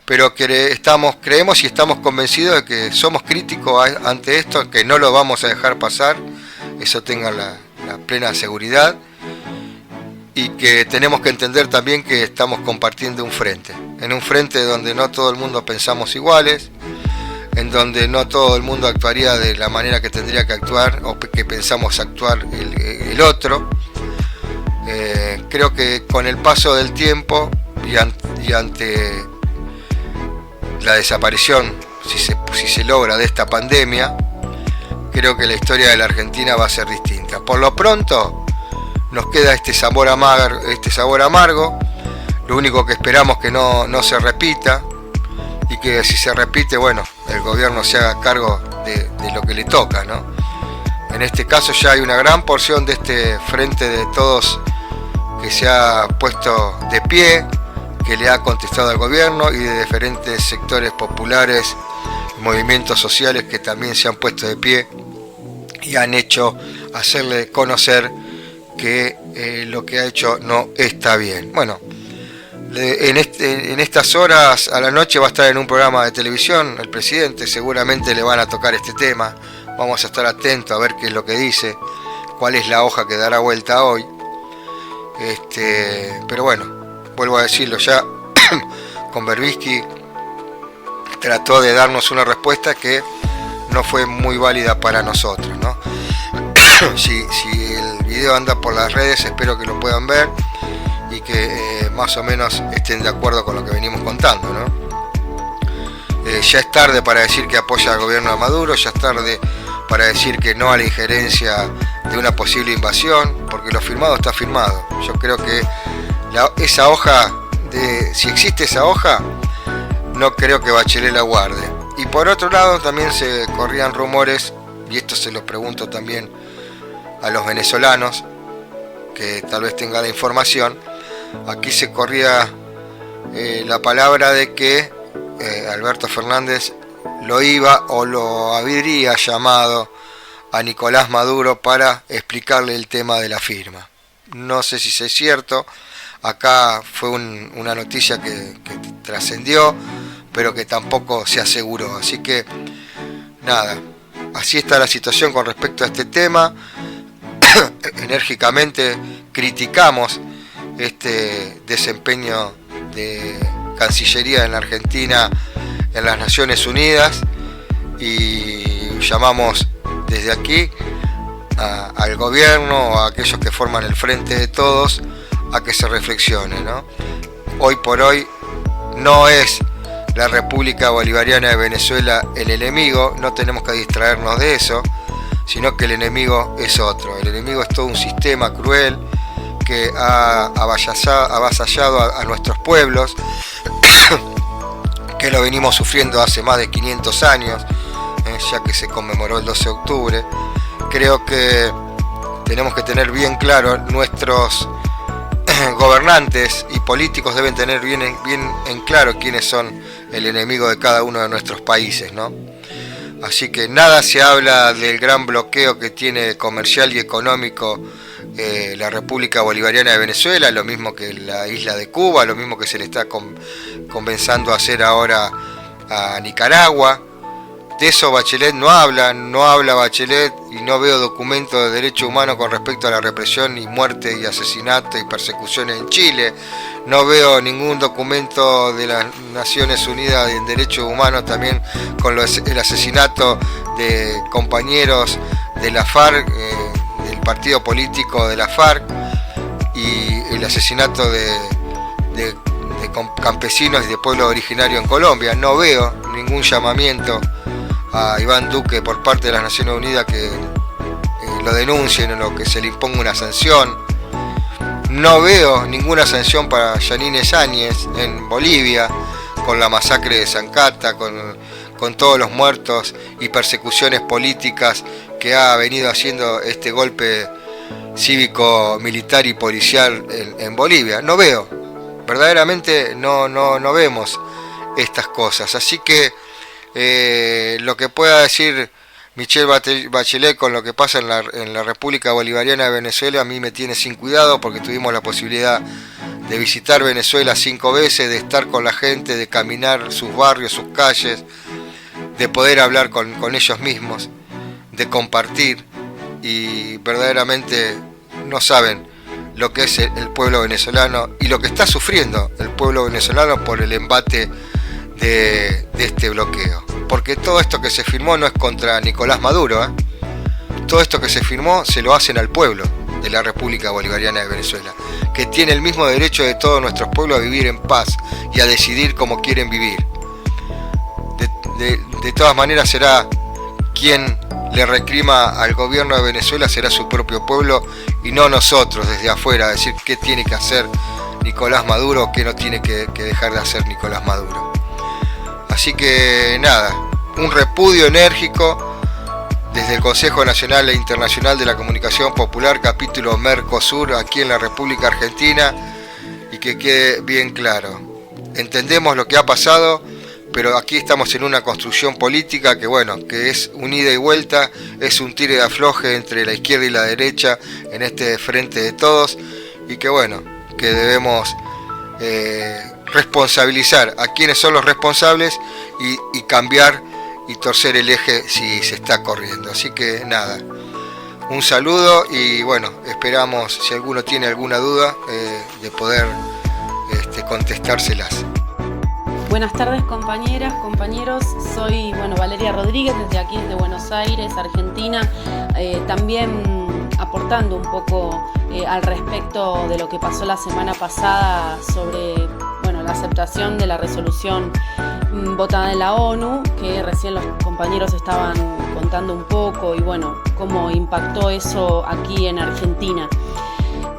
pero creemos y estamos convencidos de que somos críticos ante esto, que no lo vamos a dejar pasar, eso tengan la plena seguridad, y que tenemos que entender también que estamos compartiendo en un frente donde no todo el mundo pensamos iguales, en donde no todo el mundo actuaría de la manera que tendría que actuar o que pensamos actuar el otro. Creo que con el paso del tiempo y ante la desaparición, si se logra, de esta pandemia, creo que la historia de la Argentina va a ser distinta. Por lo pronto nos queda este sabor amargo. Lo único que esperamos que no se repita, y que si se repite, bueno, el gobierno se haga cargo de lo que le toca, ¿no? En este caso ya hay una gran porción de este frente de todos que se ha puesto de pie, que le ha contestado al gobierno, y de diferentes sectores populares, movimientos sociales que también se han puesto de pie y han hecho hacerle conocer que lo que ha hecho no está bien. Bueno, en estas horas a la noche va a estar en un programa de televisión el presidente, seguramente le van a tocar este tema, vamos a estar atentos a ver qué es lo que dice, cuál es la hoja que dará vuelta hoy. Pero bueno, vuelvo a decirlo, ya con Berbisky trató de darnos una respuesta que no fue muy válida para nosotros, ¿no? Si el video anda por las redes, espero que lo puedan ver y que más o menos estén de acuerdo con lo que venimos contando, ¿no? Ya es tarde para decir que apoya al gobierno de Maduro, ya es tarde para decir que no a la injerencia de una posible invasión, porque lo firmado está firmado. Yo creo que esa hoja, si existe esa hoja, no creo que Bachelet la guarde. Y por otro lado también se corrían rumores, y esto se lo pregunto también a los venezolanos, que tal vez tengan la información. Aquí se corría la palabra de que Alberto Fernández lo iba o lo habría llamado a Nicolás Maduro para explicarle el tema de la firma. No sé si es cierto, acá fue una noticia que trascendió, pero que tampoco se aseguró. Así que nada, así está la situación con respecto a este tema. Enérgicamente criticamos este desempeño de Cancillería en la Argentina en las Naciones Unidas, y llamamos desde aquí al gobierno o a aquellos que forman el Frente de Todos a que se reflexione, ¿no? Hoy por hoy no es la República Bolivariana de Venezuela el enemigo, no tenemos que distraernos de eso, sino que el enemigo es otro. El enemigo es todo un sistema cruel que ha avasallado a nuestros pueblos, que lo venimos sufriendo hace más de 500 años, ya que se conmemoró el 12 de octubre. Creo que tenemos que tener bien claro, nuestros gobernantes y políticos deben tener bien en claro quiénes son el enemigo de cada uno de nuestros países, ¿no? Así que nada se habla del gran bloqueo que tiene comercial y económico la República Bolivariana de Venezuela, lo mismo que la isla de Cuba, lo mismo que se le está comenzando a hacer ahora a Nicaragua. De eso Bachelet no habla Bachelet, y no veo documentos de derechos humanos con respecto a la represión y muerte y asesinato y persecuciones en Chile. No veo ningún documento de las Naciones Unidas en derechos humanos también con el asesinato de compañeros de la FARC, del partido político de la FARC, y el asesinato de campesinos y de pueblo originario en Colombia. No veo ningún llamamiento a Iván Duque por parte de las Naciones Unidas que lo denuncien o que se le imponga una sanción. No veo ninguna sanción para Yanine Áñez en Bolivia, con la masacre de Zancata, con todos los muertos y persecuciones políticas que ha venido haciendo este golpe cívico, militar y policial en Bolivia. No veo, verdaderamente no vemos estas cosas. Así que lo que pueda decir Michelle Bachelet con lo que pasa en la República Bolivariana de Venezuela a mí me tiene sin cuidado, porque tuvimos la posibilidad de visitar Venezuela 5 veces, de estar con la gente, de caminar sus barrios, sus calles, de poder hablar con ellos mismos, de compartir, y verdaderamente no saben lo que es el pueblo venezolano y lo que está sufriendo el pueblo venezolano por el embate de este bloqueo. Porque todo esto que se firmó no es contra Nicolás Maduro, ¿eh? Todo esto que se firmó se lo hacen al pueblo de la República Bolivariana de Venezuela, que tiene el mismo derecho de todos nuestros pueblos a vivir en paz y a decidir cómo quieren vivir. De todas maneras, será quien le recrima al gobierno de Venezuela, será su propio pueblo y no nosotros desde afuera, decir qué tiene que hacer Nicolás Maduro o qué no tiene que dejar de hacer Nicolás Maduro. Así que nada, un repudio enérgico desde el Consejo Nacional e Internacional de la Comunicación Popular, capítulo Mercosur, aquí en la República Argentina, y que quede bien claro. Entendemos lo que ha pasado, pero aquí estamos en una construcción política que es un ida y vuelta, es un tire de afloje entre la izquierda y la derecha en este frente de todos, y que debemos responsabilizar a quienes son los responsables y cambiar y torcer el eje si se está corriendo. Así que nada, un saludo y esperamos, si alguno tiene alguna duda, de poder contestárselas. Buenas tardes, compañeras, compañeros. Soy Valeria Rodríguez, desde aquí, desde Buenos Aires, Argentina, también aportando un poco al respecto de lo que pasó la semana pasada sobre la aceptación de la resolución votada en la ONU, que recién los compañeros estaban contando un poco y cómo impactó eso aquí en Argentina.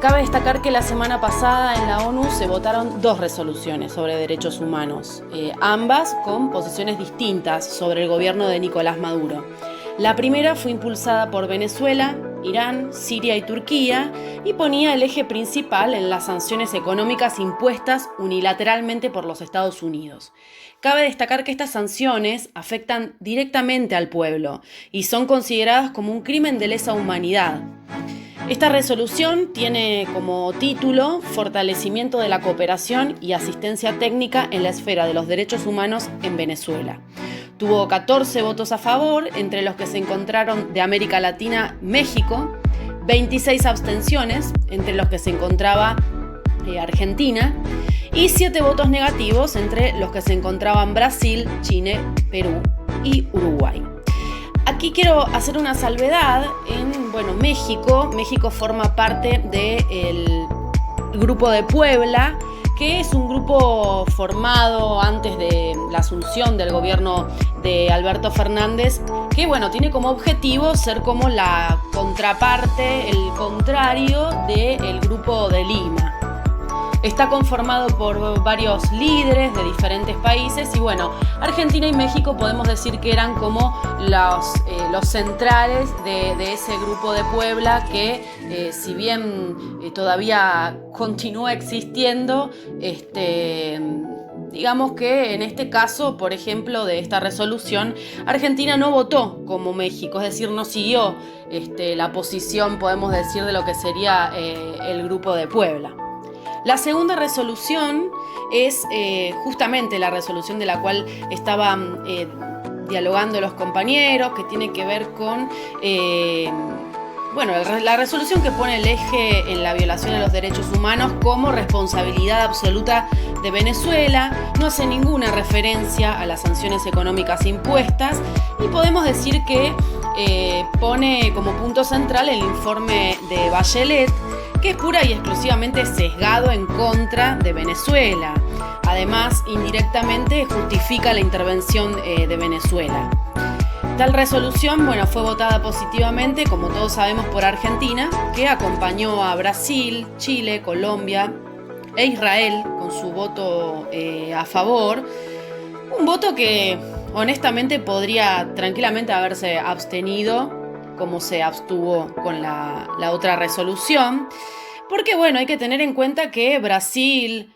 Cabe destacar que la semana pasada en la ONU se votaron 2 resoluciones sobre derechos humanos, ambas con posiciones distintas sobre el gobierno de Nicolás Maduro. La primera fue impulsada por Venezuela, Irán, Siria y Turquía y ponía el eje principal en las sanciones económicas impuestas unilateralmente por los Estados Unidos. Cabe destacar que estas sanciones afectan directamente al pueblo y son consideradas como un crimen de lesa humanidad. Esta resolución tiene como título Fortalecimiento de la cooperación y asistencia técnica en la esfera de los derechos humanos en Venezuela. Tuvo 14 votos a favor, entre los que se encontraron de América Latina México, 26 abstenciones, entre los que se encontraba Argentina, y 7 votos negativos, entre los que se encontraban Brasil, Chile, Perú y Uruguay. Aquí quiero hacer una salvedad en México. México forma parte del Grupo de Puebla, que es un grupo formado antes de la asunción del gobierno de Alberto Fernández, que tiene como objetivo ser como la contraparte, el contrario del Grupo de Lima. Está conformado por varios líderes de diferentes países y Argentina y México podemos decir que eran como los centrales de ese Grupo de Puebla que si bien todavía continúa existiendo, digamos que en este caso, por ejemplo, de esta resolución, Argentina no votó como México, es decir, no siguió la posición, podemos decir, de lo que sería el Grupo de Puebla. La segunda resolución es justamente la resolución de la cual estaban dialogando los compañeros, que tiene que ver con la resolución que pone el eje en la violación a los derechos humanos como responsabilidad absoluta de Venezuela. No hace ninguna referencia a las sanciones económicas impuestas y podemos decir que pone como punto central el informe de Bachelet, que es pura y exclusivamente sesgado en contra de Venezuela. Además, indirectamente justifica la intervención de Venezuela. Tal resolución, fue votada positivamente, como todos sabemos, por Argentina, que acompañó a Brasil, Chile, Colombia e Israel con su voto a favor. Un voto que, honestamente, podría tranquilamente haberse abstenido, como se abstuvo con la otra resolución. Porque bueno, hay que tener en cuenta que Brasil,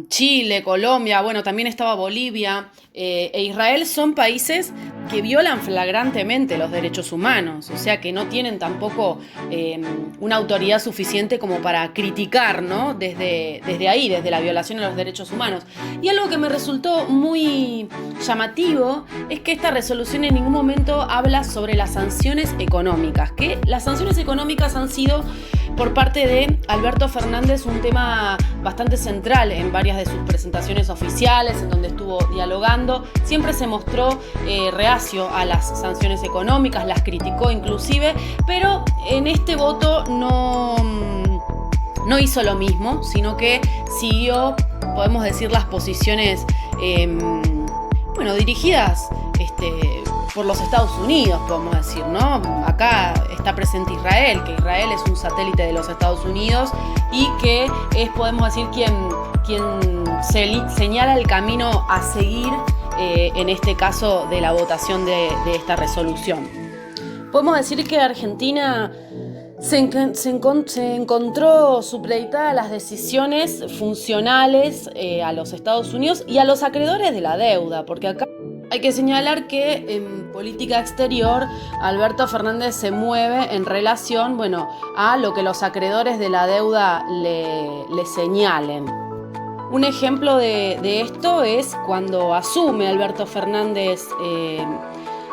Chile, Colombia, bueno, también estaba Bolivia e Israel son países que violan flagrantemente los derechos humanos, o sea que no tienen tampoco una autoridad suficiente como para criticar, ¿no? Desde ahí, desde la violación de los derechos humanos. Y algo que me resultó muy llamativo es que esta resolución en ningún momento habla sobre las sanciones económicas, que las sanciones económicas han sido por parte de Alberto Fernández un tema bastante central en varias de sus presentaciones oficiales, en donde estuvo dialogando. Siempre se mostró reacio a las sanciones económicas, las criticó inclusive, pero en este voto no hizo lo mismo, sino que siguió, podemos decir, las posiciones dirigidas por los Estados Unidos, podemos decir, ¿no? Acá está presente Israel, que Israel es un satélite de los Estados Unidos y que es, podemos decir, quien señala el camino a seguir en este caso de la votación de esta resolución. Podemos decir que Argentina se encontró supeditada a las decisiones funcionales a los Estados Unidos y a los acreedores de la deuda, porque acá hay que señalar que en política exterior Alberto Fernández se mueve en relación, a lo que los acreedores de la deuda le señalen. Un ejemplo de esto es cuando asume Alberto Fernández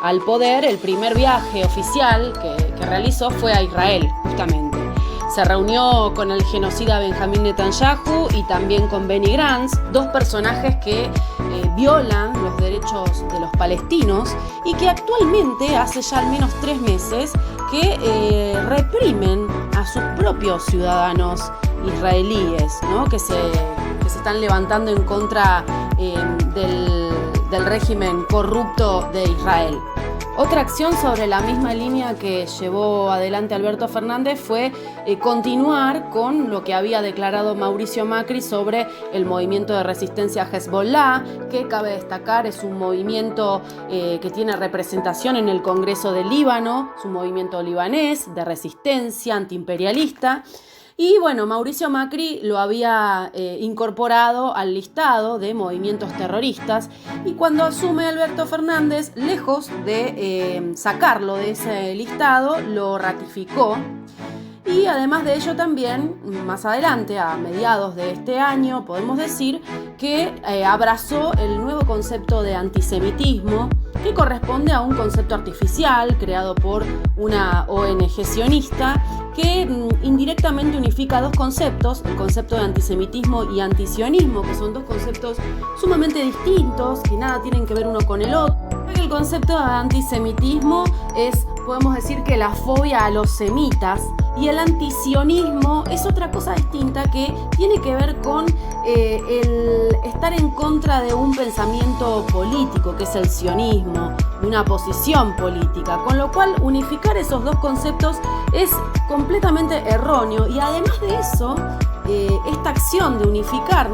al poder. El primer viaje oficial que realizó fue a Israel, justamente. Se reunió con el genocida Benjamín Netanyahu y también con Benny Gantz, dos personajes que violan los derechos de los palestinos y que actualmente, hace ya al menos 3 meses, que reprimen a sus propios ciudadanos israelíes, ¿no? que se están levantando en contra del régimen corrupto de Israel. Otra acción sobre la misma línea que llevó adelante Alberto Fernández fue continuar con lo que había declarado Mauricio Macri sobre el movimiento de resistencia Hezbollah, que cabe destacar es un movimiento que tiene representación en el Congreso de Líbano, es un movimiento libanés de resistencia antiimperialista. Y Mauricio Macri lo había incorporado al listado de movimientos terroristas y cuando asume Alberto Fernández, lejos de sacarlo de ese listado, lo ratificó. Y además de ello también, más adelante, a mediados de este año, podemos decir que abrazó el nuevo concepto de antisemitismo, que corresponde a un concepto artificial creado por una ONG sionista que indirectamente unifica dos conceptos, el concepto de antisemitismo y antisionismo, que son dos conceptos sumamente distintos, que nada tienen que ver uno con el otro. El concepto de antisemitismo es, podemos decir, que la fobia a los semitas, y el antisionismo es otra cosa distinta que tiene que ver con el estar en contra de un pensamiento político, que es el sionismo, de una posición política, con lo cual unificar esos dos conceptos es completamente erróneo. Y además de eso, esta acción de unificar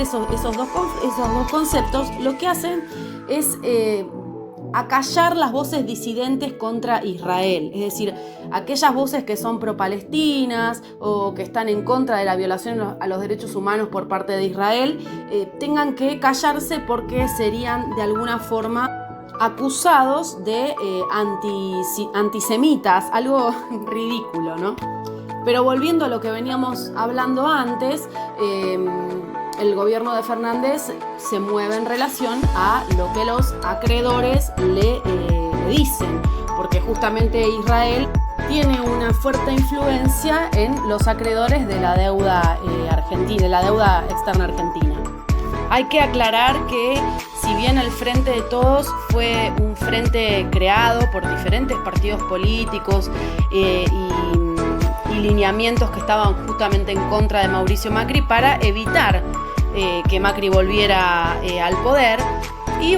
esos dos conceptos, lo que hacen es acallar las voces disidentes contra Israel, es decir, aquellas voces que son pro-palestinas o que están en contra de la violación a los derechos humanos por parte de Israel, tengan que callarse porque serían de alguna forma acusados de antisemitas, algo ridículo, ¿no? Pero volviendo a lo que veníamos hablando antes, el gobierno de Fernández se mueve en relación a lo que los acreedores le dicen, porque justamente Israel tiene una fuerte influencia en los acreedores de la deuda argentina, de la deuda externa argentina. Hay que aclarar que si bien el Frente de Todos fue un frente creado por diferentes partidos políticos y lineamientos que estaban justamente en contra de Mauricio Macri para evitar que Macri volviera al poder, y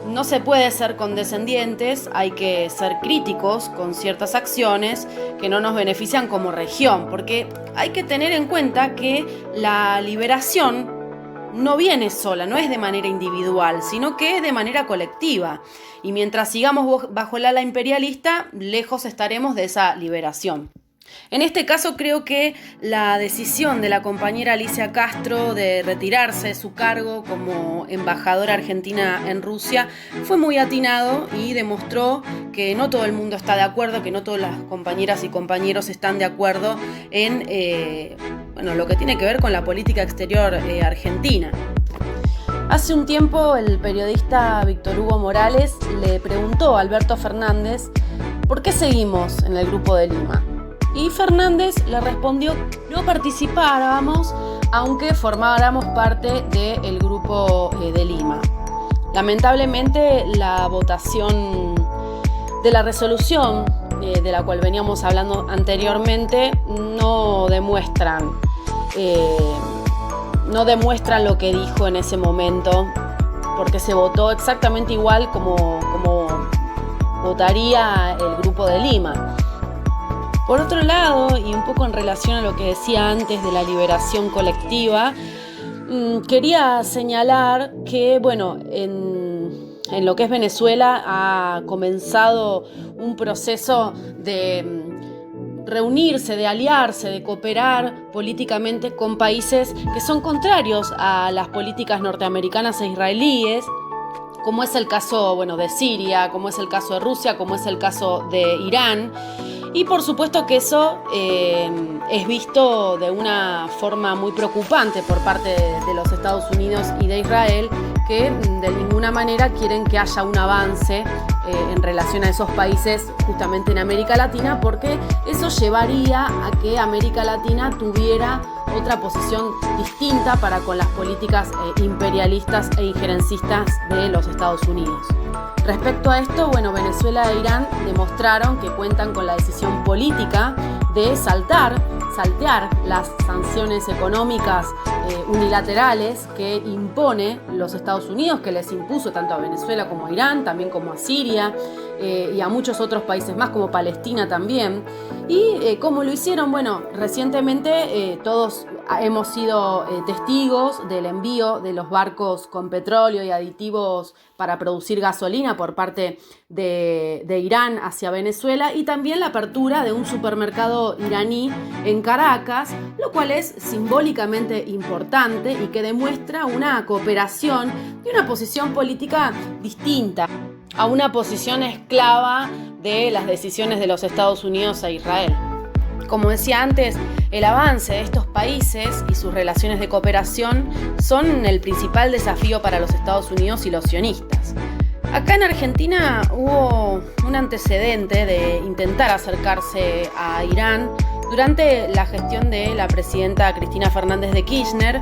no se puede ser condescendientes, hay que ser críticos con ciertas acciones que no nos benefician como región, porque hay que tener en cuenta que la liberación no viene sola, no es de manera individual, sino que es de manera colectiva. Y mientras sigamos bajo el ala imperialista, lejos estaremos de esa liberación. En este caso creo que la decisión de la compañera Alicia Castro de retirarse de su cargo como embajadora argentina en Rusia fue muy atinado y demostró que no todo el mundo está de acuerdo, que no todas las compañeras y compañeros están de acuerdo en lo que tiene que ver con la política exterior argentina. Hace un tiempo el periodista Víctor Hugo Morales le preguntó a Alberto Fernández ¿por qué seguimos en el Grupo de Lima? Y Fernández le respondió que no participáramos aunque formáramos parte del Grupo de Lima. Lamentablemente la votación de la resolución de la cual veníamos hablando anteriormente no demuestran lo que dijo en ese momento, porque se votó exactamente igual como votaría el Grupo de Lima. Por otro lado, y un poco en relación a lo que decía antes de la liberación colectiva, quería señalar que, en lo que es Venezuela ha comenzado un proceso de reunirse, de aliarse, de cooperar políticamente con países que son contrarios a las políticas norteamericanas e israelíes, como es el caso de Siria, como es el caso de Rusia, como es el caso de Irán. Y por supuesto que eso es visto de una forma muy preocupante por parte de los Estados Unidos y de Israel, que de ninguna manera quieren que haya un avance en relación a esos países justamente en América Latina, porque eso llevaría a que América Latina tuviera otra posición distinta para con las políticas imperialistas e injerencistas de los Estados Unidos. Respecto a esto, Venezuela e Irán demostraron que cuentan con la decisión política de saltear las sanciones económicas unilaterales que impone los Estados Unidos, que les impuso tanto a Venezuela como a Irán, también como a Siria y a muchos otros países más, como Palestina también. Y como lo hicieron, recientemente todos hemos sido testigos del envío de los barcos con petróleo y aditivos para producir gasolina por parte de Irán hacia Venezuela, y también la apertura de un supermercado iraní en Caracas, lo cual es simbólicamente importante y que demuestra una cooperación y una posición política distinta a una posición esclava de las decisiones de los Estados Unidos e Israel. Como decía antes, el avance de estos países y sus relaciones de cooperación son el principal desafío para los Estados Unidos y los sionistas. Acá en Argentina hubo un antecedente de intentar acercarse a Irán durante la gestión de la presidenta Cristina Fernández de Kirchner,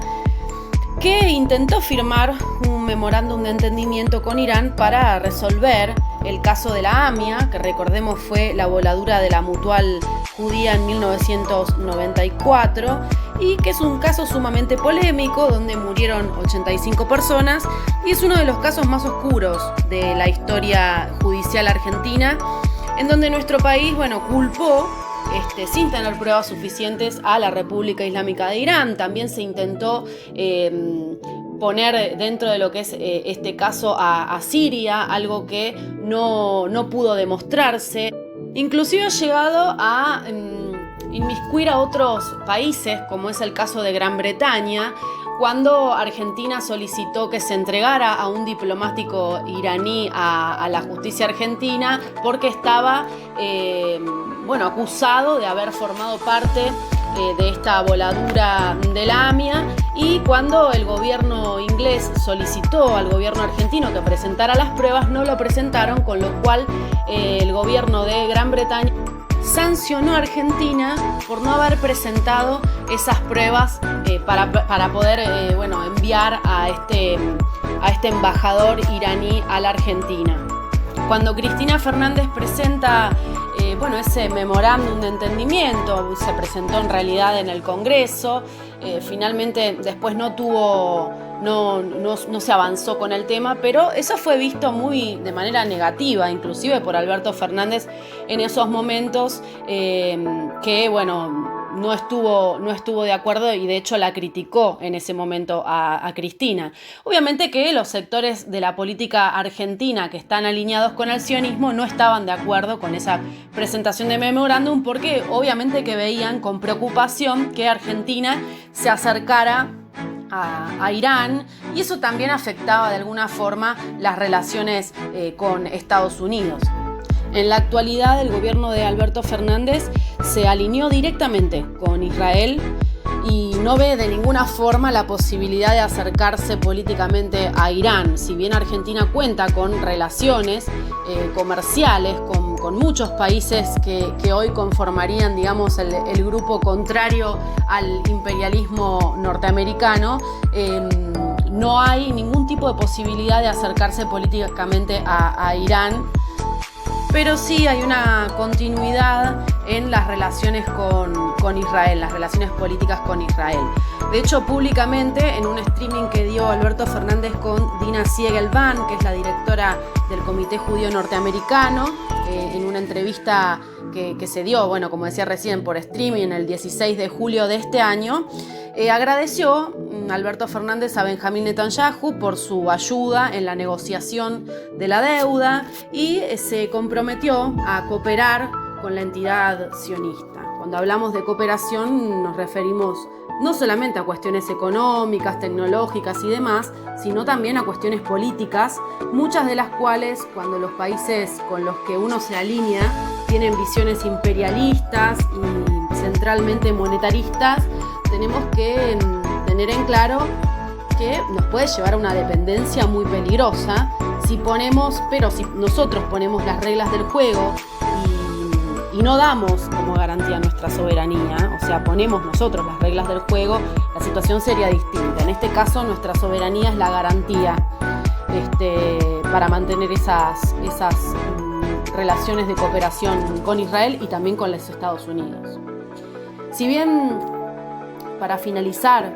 que intentó firmar un memorándum de entendimiento con Irán para resolver el caso de la AMIA, que recordemos fue la voladura de la Mutual Judía en 1994, y que es un caso sumamente polémico donde murieron 85 personas y es uno de los casos más oscuros de la historia judicial argentina, en donde nuestro país, culpó sin tener pruebas suficientes a la República Islámica de Irán. También se intentó poner dentro de lo que es este caso a Siria, algo que no pudo demostrarse. Inclusive ha llegado a inmiscuir a otros países, como es el caso de Gran Bretaña, cuando Argentina solicitó que se entregara a un diplomático iraní a la justicia argentina porque estaba acusado de haber formado parte de esta voladura de la AMIA, y cuando el gobierno inglés solicitó al gobierno argentino que presentara las pruebas, no lo presentaron, con lo cual el gobierno de Gran Bretaña sancionó a Argentina por no haber presentado esas pruebas para poder enviar a este embajador iraní a la Argentina. Cuando Cristina Fernández presenta ese memorándum de entendimiento, se presentó en realidad en el Congreso, finalmente después no se avanzó con el tema, pero eso fue visto de manera negativa, inclusive por Alberto Fernández en esos momentos, que no estuvo de acuerdo y de hecho la criticó en ese momento a Cristina. Obviamente que los sectores de la política argentina que están alineados con el sionismo no estaban de acuerdo con esa presentación de memorándum porque obviamente que veían con preocupación que Argentina se acercara a Irán y eso también afectaba de alguna forma las relaciones con Estados Unidos. En la actualidad, el gobierno de Alberto Fernández se alineó directamente con Israel y no ve de ninguna forma la posibilidad de acercarse políticamente a Irán. Si bien Argentina cuenta con relaciones comerciales con muchos países que hoy conformarían, digamos, el grupo contrario al imperialismo norteamericano, no hay ningún tipo de posibilidad de acercarse políticamente a Irán. Pero sí hay una continuidad en las relaciones con Israel, las relaciones políticas con Israel. De hecho, públicamente, en un streaming que dio Alberto Fernández con Dina Siegelban, que es la directora del Comité Judío Norteamericano, en una entrevista que se dio, bueno, como decía recién, por streaming el 16 de julio de este año, agradeció Alberto Fernández a Benjamín Netanyahu por su ayuda en la negociación de la deuda y se comprometió a cooperar con la entidad sionista. Cuando hablamos de cooperación nos referimos no solamente a cuestiones económicas, tecnológicas y demás, sino también a cuestiones políticas, muchas de las cuales, cuando los países con los que uno se alinea tienen visiones imperialistas y centralmente monetaristas, tenemos que tener en claro que nos puede llevar a una dependencia muy peligrosa si nosotros ponemos las reglas del juego y no damos como garantía nuestra soberanía, o sea, ponemos nosotros las reglas del juego, la situación sería distinta. En este caso, nuestra soberanía es la garantía para mantener esas relaciones de cooperación con Israel y también con los Estados Unidos. Si bien, para finalizar,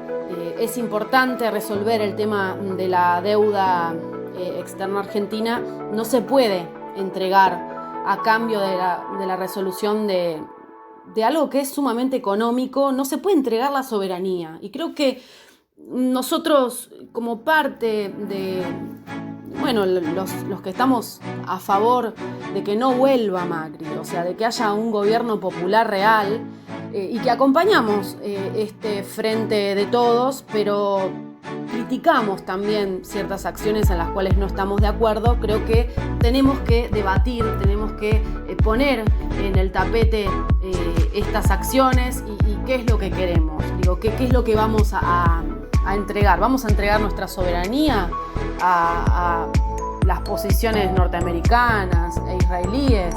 es importante resolver el tema de la deuda externa argentina, no se puede entregar a cambio de la resolución de algo que es sumamente económico, no se puede entregar la soberanía. Y creo que nosotros, como parte de, los que estamos a favor de que no vuelva Macri, o sea, de que haya un gobierno popular real, y que acompañamos este frente de todos, pero criticamos también ciertas acciones en las cuales no estamos de acuerdo, creo que tenemos que debatir, tenemos que poner en el tapete estas acciones y qué es lo que queremos. Digo, ¿qué es lo que vamos a entregar? ¿Vamos a entregar nuestra soberanía a las posiciones norteamericanas e israelíes?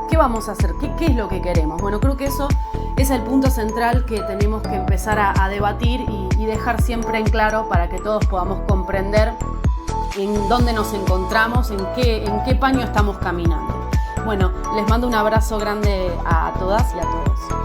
¿Qué vamos a hacer? ¿Qué es lo que queremos? Bueno, creo que eso es el punto central que tenemos que empezar a debatir y dejar siempre en claro para que todos podamos comprender en dónde nos encontramos, en qué paño estamos caminando. Bueno, les mando un abrazo grande a todas y a todos.